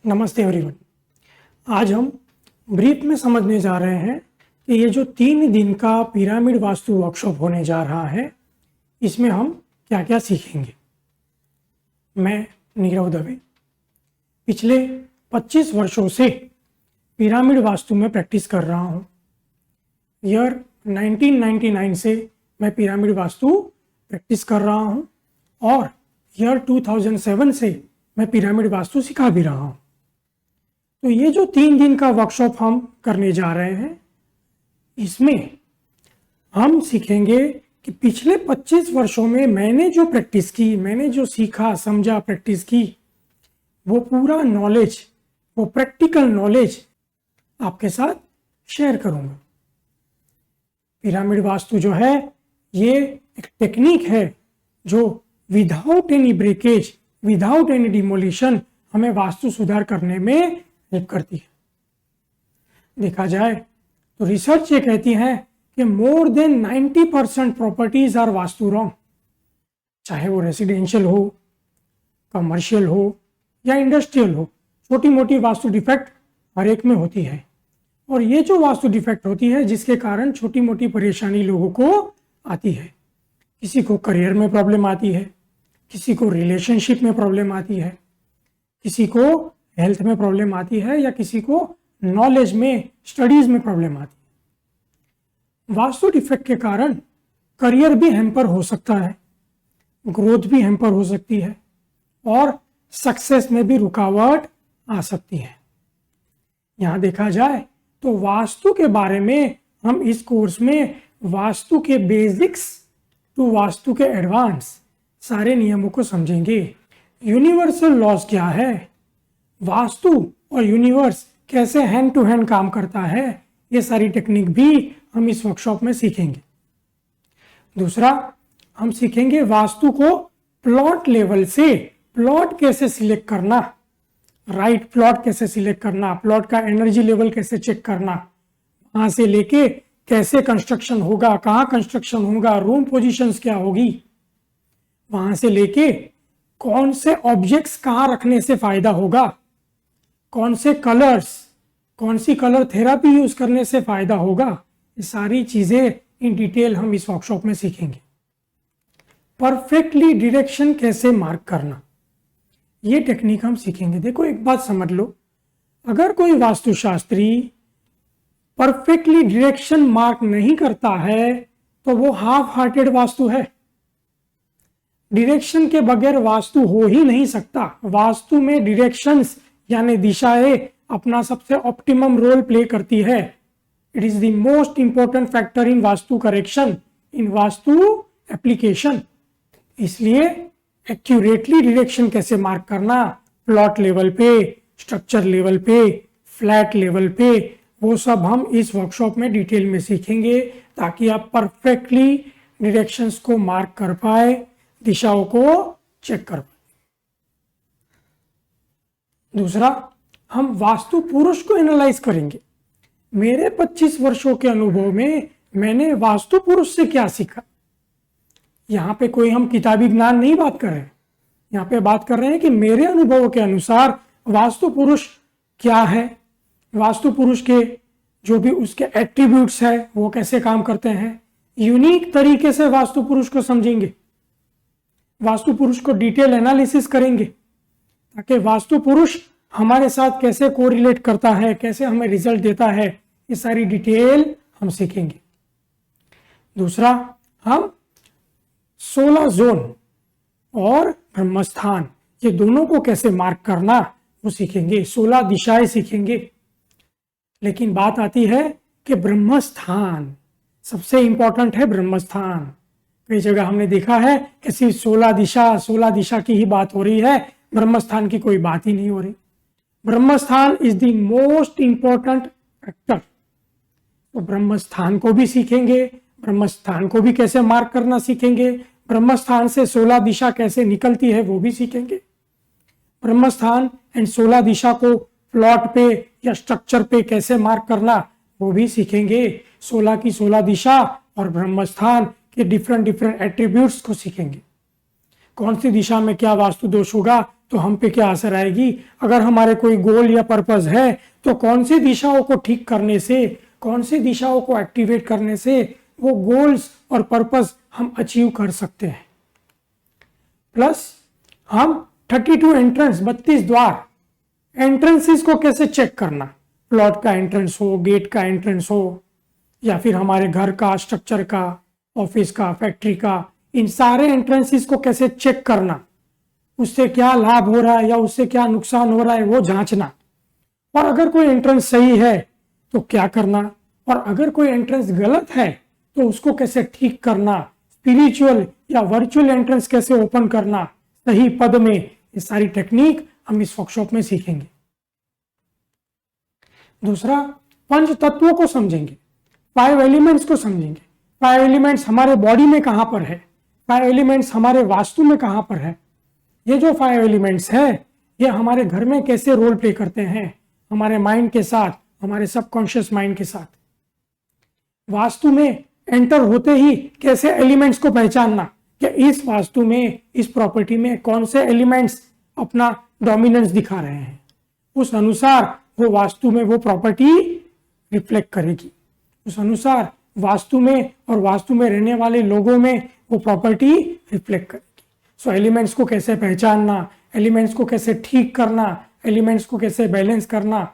नमस्ते एवरीवन। आज हम ब्रीफ में समझने जा रहे हैं कि ये जो 3 दिन का पिरामिड वास्तु वर्कशॉप होने जा रहा है, इसमें हम क्या क्या सीखेंगे। मैं नीरव दवे पिछले 25 वर्षों से पिरामिड वास्तु में प्रैक्टिस कर रहा हूँ। ईयर 1999 से मैं पिरामिड वास्तु प्रैक्टिस कर रहा हूँ और ईयर 2007 से मैं पिरामिड वास्तु सिखा भी रहा हूँ। तो ये जो 3 दिन का वर्कशॉप हम करने जा रहे हैं, इसमें हम सीखेंगे कि पिछले 25 वर्षों में मैंने जो प्रैक्टिस की, मैंने जो सीखा समझा प्रैक्टिस की, वो पूरा नॉलेज, वो प्रैक्टिकल नॉलेज आपके साथ शेयर करूंगा। पिरामिड वास्तु जो है ये एक टेक्निक है जो without any breakage, without any demolition हमें वास्तु सुधार करने में हेल्प करती है। देखा जाए तो रिसर्च ये कहती है कि more than 90% properties are vastu wrong, चाहे वो रेसिडेंशियल हो, कमर्शियल हो या इंडस्ट्रियल हो। छोटी मोटी वास्तु डिफेक्ट हर एक में होती है और ये जो वास्तु डिफेक्ट होती है जिसके कारण छोटी मोटी परेशानी लोगों को आती है। किसी को करियर में प्रॉब्लम आती है, किसी को रिलेशनशिप में प्रॉब्लम आती है, किसी को हेल्थ में प्रॉब्लम आती है या किसी को नॉलेज में, स्टडीज में प्रॉब्लम आती है। वास्तु डिफेक्ट के कारण करियर भी हैम्पर हो सकता है, ग्रोथ भी हैम्पर हो सकती है और सक्सेस में भी रुकावट आ सकती है। यहाँ देखा जाए तो वास्तु के बारे में हम इस कोर्स में वास्तु के बेसिक्स टू वास्तु के एडवांस सारे नियमों को समझेंगे। यूनिवर्सल लॉज क्या है, वास्तु और यूनिवर्स कैसे हैंड टू हैंड काम करता है, ये सारी टेक्निक भी हम इस वर्कशॉप में सीखेंगे। दूसरा, हम सीखेंगे वास्तु को प्लॉट लेवल से प्लॉट कैसे सिलेक्ट करना, राइट प्लॉट कैसे सिलेक्ट करना, प्लॉट का एनर्जी लेवल कैसे चेक करना, वहां से लेके कैसे कंस्ट्रक्शन होगा, कहाँ कंस्ट्रक्शन होगा, रूम पोजीशंस क्या होगी, वहां से लेके कौन से ऑब्जेक्ट्स कहाँ रखने से फायदा होगा, कौन से कलर्स, कौन सी कलर थेरापी यूज करने से फायदा होगा, ये सारी चीजें इन डिटेल हम इस वर्कशॉप में सीखेंगे। परफेक्टली डायरेक्शन कैसे मार्क करना, ये टेक्निक हम सीखेंगे। देखो एक बात समझ लो, अगर कोई वास्तुशास्त्री परफेक्टली डायरेक्शन मार्क नहीं करता है तो वो हाफ हार्टेड वास्तु है। डायरेक्शन के बगैर वास्तु हो ही नहीं सकता। वास्तु में डायरेक्शंस यानी दिशाएं अपना सबसे ऑप्टिमम रोल प्ले करती है। It is the most important factor in vastu correction, in vastu application. इसलिए एक्यूरेटली डायरेक्शन कैसे मार्क करना, प्लॉट लेवल पे, स्ट्रक्चर लेवल पे, फ्लैट लेवल पे, वो सब हम इस वर्कशॉप में डिटेल में सीखेंगे ताकि आप परफेक्टली डायरेक्शंस को मार्क कर पाए, दिशाओं को चेक कर पाए। दूसरा, हम वास्तु पुरुष को एनालाइज करेंगे। मेरे 25 वर्षों के अनुभव में मैंने वास्तु पुरुष से क्या सीखा। यहाँ पे कोई हम किताबी ज्ञान नहीं बात कर रहे हैं, यहाँ पे बात कर रहे हैं कि मेरे अनुभवों के अनुसार वास्तु पुरुष क्या है, वास्तु पुरुष के जो भी उसके एट्रीब्यूट्स है वो कैसे काम करते हैं। यूनिक तरीके से वास्तु पुरुष को समझेंगे, वास्तु पुरुष को डिटेल एनालिसिस करेंगे ताकि वास्तु पुरुष हमारे साथ कैसे कोरिलेट करता है, कैसे हमें रिजल्ट देता है, ये सारी डिटेल हम सीखेंगे। दूसरा, हम 16 जोन और ब्रह्मस्थान ये दोनों को कैसे मार्क करना वो सीखेंगे। 16 दिशाएं सीखेंगे। लेकिन बात आती है कि ब्रह्मस्थान सबसे इंपॉर्टेंट है। ब्रह्मस्थान कई जगह हमने देखा है कि सिर्फ 16 दिशा की ही बात हो रही है, ब्रह्मस्थान की कोई बात ही नहीं हो रही। Brahmasthan is the most important factor. तो ब्रह्मस्थान को भी सीखेंगे, ब्रह्मस्थान को भी कैसे मार्क करना सीखेंगे, ब्रह्मस्थान से 16 दिशा कैसे निकलती है वो भी सीखेंगे। ब्रह्मस्थान एंड 16 दिशा को प्लॉट पे या स्ट्रक्चर पे कैसे मार्क करना वो भी सीखेंगे। 16 की 16 दिशा और ब्रह्मस्थान के डिफरेंट एट्रीब्यूट्स को सीखेंगे। कौन सी दिशा में क्या वास्तु दोष होगा तो हम पे क्या असर आएगी। अगर हमारे कोई गोल या पर्पस है तो कौन सी दिशाओं को ठीक करने से, कौन सी दिशाओं को एक्टिवेट करने से वो गोल्स और पर्पस हम अचीव कर सकते हैं। प्लस हम 32 एंट्रेंस, 32 द्वार, एंट्रेंसेस को कैसे चेक करना, प्लॉट का एंट्रेंस हो, गेट का एंट्रेंस हो, या फिर हमारे घर का, स्ट्रक्चर का, ऑफिस का, फैक्ट्री का, इन सारे एंट्रेंसेस को कैसे चेक करना, उससे क्या लाभ हो रहा है या उससे क्या नुकसान हो रहा है वो जांचना। और अगर कोई एंट्रेंस सही है तो क्या करना, और अगर कोई एंट्रेंस गलत है तो उसको कैसे ठीक करना, स्पिरिचुअल या वर्चुअल एंट्रेंस कैसे ओपन करना सही पद में, ये सारी टेक्निक हम इस वर्कशॉप में सीखेंगे। दूसरा, पंच तत्वों को समझेंगे, 5 एलिमेंट्स को समझेंगे। 5 एलिमेंट्स हमारे बॉडी में कहां पर है, 5 एलिमेंट्स हमारे वास्तु में कहां पर है। ये जो 5 एलिमेंट्स है ये हमारे घर में कैसे रोल प्ले करते हैं, हमारे माइंड के साथ, हमारे सबकॉन्शियस माइंड के साथ। वास्तु में एंटर होते ही कैसे एलिमेंट्स को पहचानना कि इस वास्तु में, इस प्रॉपर्टी में कौन से एलिमेंट्स अपना डोमिनेंस दिखा रहे हैं, उस अनुसार वो वास्तु में वो प्रॉपर्टी रिफ्लेक्ट करेगी। उस अनुसार वास्तु में और वास्तु में रहने वाले लोगों में वो प्रॉपर्टी रिफ्लेक्ट करेगी। सो एलिमेंट्स को कैसे पहचानना, एलिमेंट्स को कैसे ठीक करना, एलिमेंट्स को कैसे बैलेंस करना,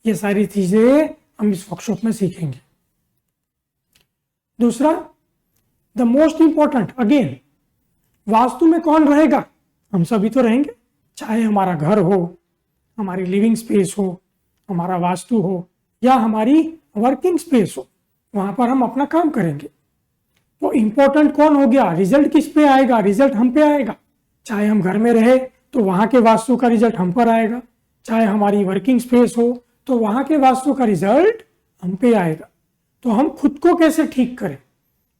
ये सारी चीजें हम इस वर्कशॉप में सीखेंगे। दूसरा, the most important, again, vastu में कौन रहेगा, हम सभी तो रहेंगे, चाहे हमारा घर हो, हमारी लिविंग स्पेस हो, हमारा वास्तु हो, या हमारी वर्किंग स्पेस हो, वहां पर हम अपना काम करेंगे। तो इंपॉर्टेंट कौन हो गया, रिजल्ट किस पे आएगा, रिजल्ट हम पे आएगा। चाहे हम घर में रहे तो वहां के वास्तु का रिजल्ट हम पर आएगा, चाहे हमारी वर्किंग स्पेस हो तो वहां के वास्तु का रिजल्ट हम पे आएगा। तो हम खुद को कैसे ठीक करें,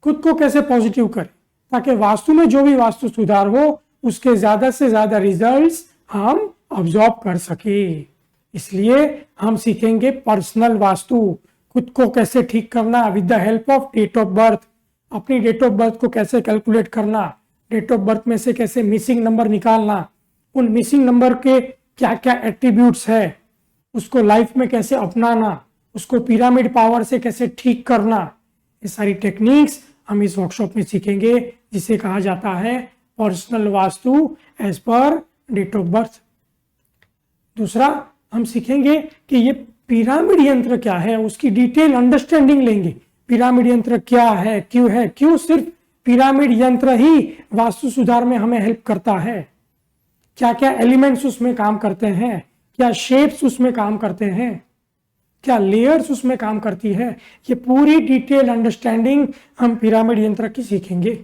खुद को कैसे पॉजिटिव करें, ताकि वास्तु में जो भी वास्तु सुधार हो उसके ज्यादा से ज्यादा रिजल्ट्स हम ऑब्जॉर्व कर सके। इसलिए हम सीखेंगे पर्सनल वास्तु, खुद को कैसे ठीक करना with the help of date of birth, अपनी डेट ऑफ बर्थ को कैसे कैलकुलेट करना, डेट ऑफ बर्थ में से कैसे मिसिंग नंबर निकालना, उन मिसिंग नंबर के क्या क्या एट्रीब्यूट्स है, उसको लाइफ में कैसे अपनाना, उसको पिरामिड पावर से कैसे ठीक करना, ये सारी टेक्निक्स हम इस वर्कशॉप में सीखेंगे, जिसे कहा जाता है personal vastu as per date of birth. दूसरा, हम सीखेंगे कि ये पिरामिड यंत्र क्या है, उसकी डिटेल अंडरस्टैंडिंग लेंगे। पिरामिड यंत्र क्या है, क्यों सिर्फ पिरामिड यंत्र ही वास्तु सुधार में हमें हेल्प करता है, क्या क्या एलिमेंट्स उसमें काम करते हैं, क्या शेप्स उसमें काम करते हैं, क्या लेयर्स उसमें काम करती है, ये पूरी डिटेल अंडरस्टैंडिंग हम पिरामिड यंत्र की सीखेंगे।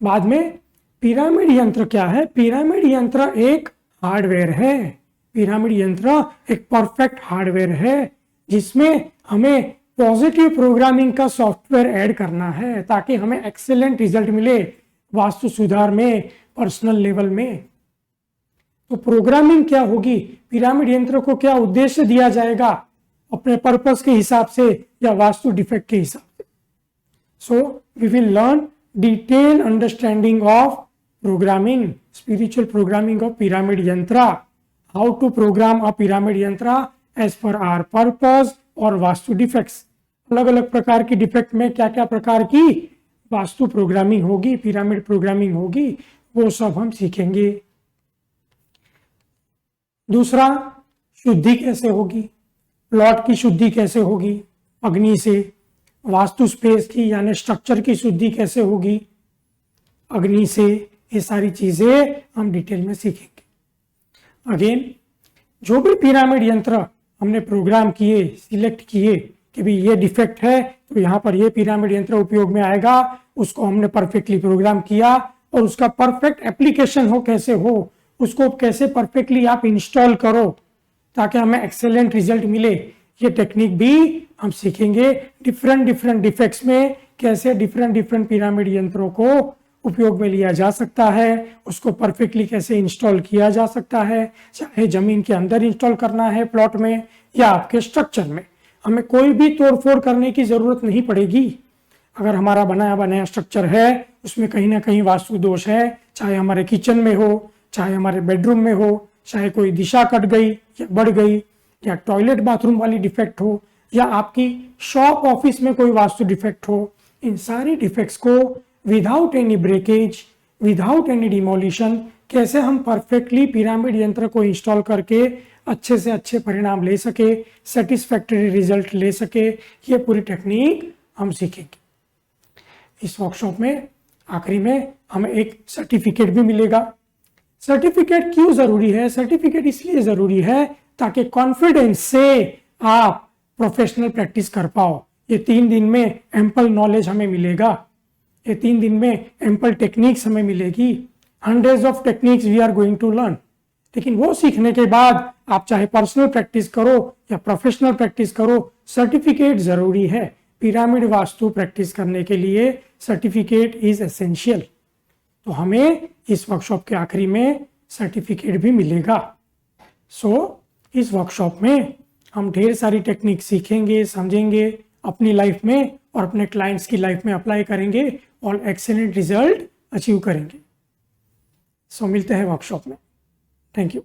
बाद में पिरामिड यंत्र क्या है, पिरामिड यंत्र एक हार्डवेयर है, पिरामिड यंत्र एक परफेक्ट हार्डवेयर है जिसमें हमें पॉजिटिव प्रोग्रामिंग का सॉफ्टवेयर ऐड करना है ताकि हमें एक्सेलेंट रिजल्ट मिले वास्तु सुधार में, पर्सनल लेवल में। तो प्रोग्रामिंग क्या होगी, पिरामिड यंत्र को क्या उद्देश्य दिया जाएगा अपने पर्पस के हिसाब से या वास्तु डिफेक्ट के हिसाब से। So we will learn detail understanding of programming, spiritual programming of pyramid yantra, how to program a pyramid yantra as per our purpose और वास्तु डिफेक्ट्स। अलग अलग प्रकार की डिफेक्ट में क्या क्या प्रकार की वास्तु प्रोग्रामिंग होगी, पिरामिड प्रोग्रामिंग होगी, वो सब हम सीखेंगे। दूसरा, शुद्धि कैसे होगी, प्लॉट की शुद्धि कैसे होगी अग्नि से, वास्तु स्पेस की यानी स्ट्रक्चर की शुद्धि कैसे होगी अग्नि से, ये सारी चीजें हम डिटेल में सीखेंगे। अगेन, जो भी पिरामिड यंत्र हमने प्रोग्राम किए, सिलेक्ट किए कि भी ये डिफेक्ट है तो यहाँ पर ये पिरामिड यंत्र उपयोग में आएगा, उसको हमने परफेक्टली प्रोग्राम किया और उसका परफेक्ट एप्लीकेशन हो कैसे हो, उसको कैसे परफेक्टली आप इंस्टॉल करो ताकि हमें एक्सेलेंट रिजल्ट मिले, ये टेक्निक भी हम सीखेंगे। डिफरेंट डिफेक्ट्स में कैसे डिफरेंट पिरामिड यंत्रों को उपयोग में लिया जा सकता है, उसको परफेक्टली कैसे इंस्टॉल किया जा सकता है, चाहे जमीन के अंदर इंस्टॉल करना है प्लॉट में या आपके स्ट्रक्चर में, हमें कोई भी तोड़फोड़ करने की जरूरत नहीं पड़ेगी। अगर हमारा बनाया बनाया स्ट्रक्चर है उसमें कहीं ना कहीं वास्तु दोष है, चाहे हमारे किचन में हो, चाहे हमारे बेडरूम में हो, चाहे कोई दिशा कट गई या बढ़ गई, या टॉयलेट बाथरूम वाली डिफेक्ट हो, या आपकी शॉप ऑफिस में कोई वास्तु डिफेक्ट हो, इन सारी डिफेक्ट्स को without any breakage, without any demolition कैसे हम परफेक्टली पिरामिड यंत्र को इंस्टॉल करके अच्छे से अच्छे परिणाम ले सके, सेटिस्फैक्टरी रिजल्ट ले सके, ये पूरी टेक्निक हम सीखेंगे। इस वर्कशॉप में आखिरी में हमें एक सर्टिफिकेट भी मिलेगा। सर्टिफिकेट क्यों जरूरी है? सर्टिफिकेट इसलिए जरूरी है ताकि कॉन्फिडेंस से आप प्रोफेशनल प्रैक्टिस कर पाओ। ये 3 दिन में एम्पल नॉलेज हमें मिलेगा, ये 3 दिन में एम्पल टेक्निक्स हमें मिलेगी। Hundreds of techniques we are going to learn. लेकिन वो सीखने के बाद आप चाहे पर्सनल प्रैक्टिस करो या प्रोफेशनल प्रैक्टिस करो, सर्टिफिकेट जरूरी है। पिरामिड वास्तु प्रैक्टिस करने के लिए सर्टिफिकेट इज एसेंशियल। तो हमें इस वर्कशॉप के आखिरी में सर्टिफिकेट भी मिलेगा। इस वर्कशॉप में हम ढेर सारी टेक्निक सीखेंगे, समझेंगे, अपनी लाइफ में और अपने क्लाइंट्स की लाइफ में अप्लाई करेंगे और एक्सीलेंट रिजल्ट अचीव करेंगे। मिलते हैं वर्कशॉप में। Thank you.